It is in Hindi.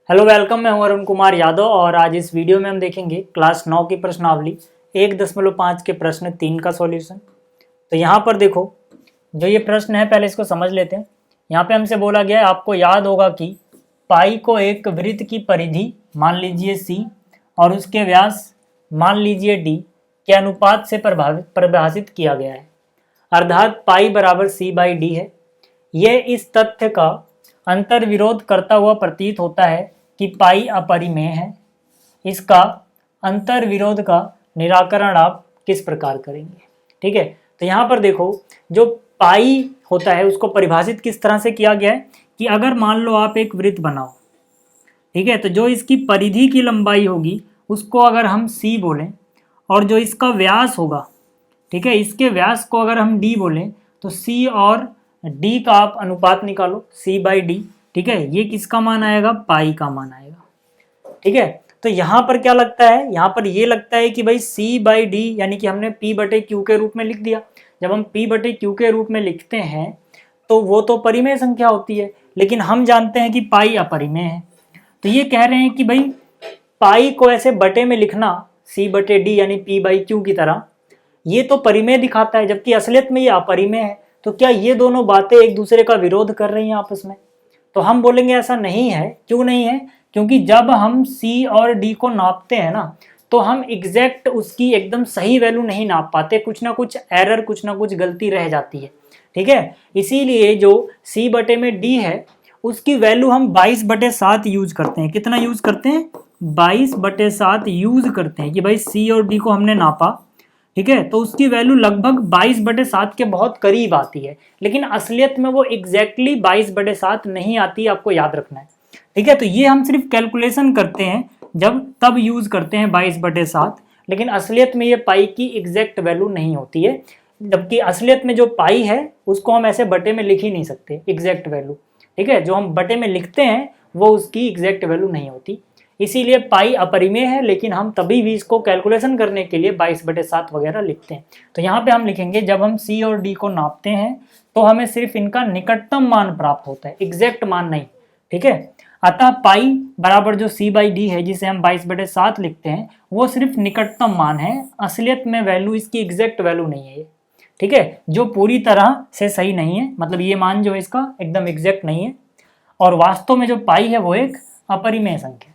हेलो वेलकम, मैं हूं अरुण कुमार यादव और आज इस वीडियो में हम देखेंगे क्लास 9 की प्रश्नावली 1.5 के प्रश्न 3 का सॉल्यूशन। तो यहाँ पर देखो, जो ये प्रश्न है पहले इसको समझ लेते हैं। यहाँ पे हमसे बोला गया है, आपको याद होगा कि पाई को एक वृत्त की परिधि मान लीजिए सी और उसके व्यास मान लीजिए डी के अनुपात से परिभाषित किया गया है, अर्थात पाई बराबर सी बाई डी है। यह इस तथ्य का अंतर्विरोध करता हुआ प्रतीत होता है कि पाई अपरिमेय है। इसका अंतर्विरोध का निराकरण आप किस प्रकार करेंगे? ठीक है, तो यहाँ पर देखो, जो पाई होता है उसको परिभाषित किस तरह से किया गया है कि अगर मान लो आप एक वृत्त बनाओ, ठीक है, तो जो इसकी परिधि की लंबाई होगी उसको अगर हम सी बोलें और जो इसका व्यास होगा, ठीक है, इसके व्यास को अगर हम डी बोलें तो सी और डी का आप अनुपात निकालो, सी बाई डी। ठीक है, ये किसका मान आएगा? पाई का मान आएगा। ठीक है, तो यहाँ पर क्या लगता है? यहाँ पर ये लगता है कि भाई सी बाई डी यानी कि हमने पी बटे क्यू के रूप में लिख दिया। जब हम पी बटे क्यू के रूप में लिखते हैं तो वो तो परिमेय संख्या होती है, लेकिन हम जानते हैं कि पाई अपरिमेय है। तो ये कह रहे हैं कि भाई पाई को ऐसे बटे में लिखना सी बटे डी यानी पी बाई क्यू की तरह, ये तो परिमेय दिखाता है, जबकि असलियत में ये अपरिमेय है। तो क्या ये दोनों बातें एक दूसरे का विरोध कर रही हैं आपस में? तो हम बोलेंगे ऐसा नहीं है। क्यों नहीं है? क्योंकि जब हम C और D को नापते हैं ना, तो हम एग्जैक्ट उसकी एकदम सही वैल्यू नहीं नाप पाते, कुछ ना कुछ एरर, कुछ ना कुछ गलती रह जाती है। ठीक है, इसीलिए जो C बटे में D है उसकी वैल्यू हम 22/7 यूज करते हैं। कितना यूज करते हैं? 22/7 यूज करते हैं कि भाई C और D को हमने नापा, ठीक है, तो उसकी वैल्यू लगभग 22/7 के बहुत करीब आती है, लेकिन असलियत में वो एग्जैक्टली 22/7 नहीं आती, आपको याद रखना है। ठीक है, तो ये हम सिर्फ कैलकुलेशन करते हैं जब तब यूज करते हैं 22/7, लेकिन असलियत में ये पाई की एग्जैक्ट वैल्यू नहीं होती है। जबकि असलियत में जो पाई है उसको हम ऐसे बटे में लिख ही नहीं सकते एग्जैक्ट वैल्यू। ठीक है, जो हम बटे में लिखते हैं वो उसकी एग्जैक्ट वैल्यू नहीं होती, इसीलिए पाई अपरिमेय है, लेकिन हम तभी भी इसको कैलकुलेशन करने के लिए 22/7 वगैरह लिखते हैं। तो यहाँ पे हम लिखेंगे जब हम सी और डी को नापते हैं तो हमें सिर्फ इनका निकटतम मान प्राप्त होता है, एग्जैक्ट मान नहीं। ठीक है, अतः पाई बराबर जो सी बाई डी है जिसे हम 22/7 लिखते हैं वो सिर्फ निकटतम मान है, असलियत में वैल्यू इसकी एग्जैक्ट वैल्यू नहीं है। ठीक है, जो पूरी तरह से सही नहीं है, मतलब ये मान जो है इसका एकदम एग्जैक्ट नहीं है, और वास्तव में जो पाई है वो एक अपरिमेय संख्या है।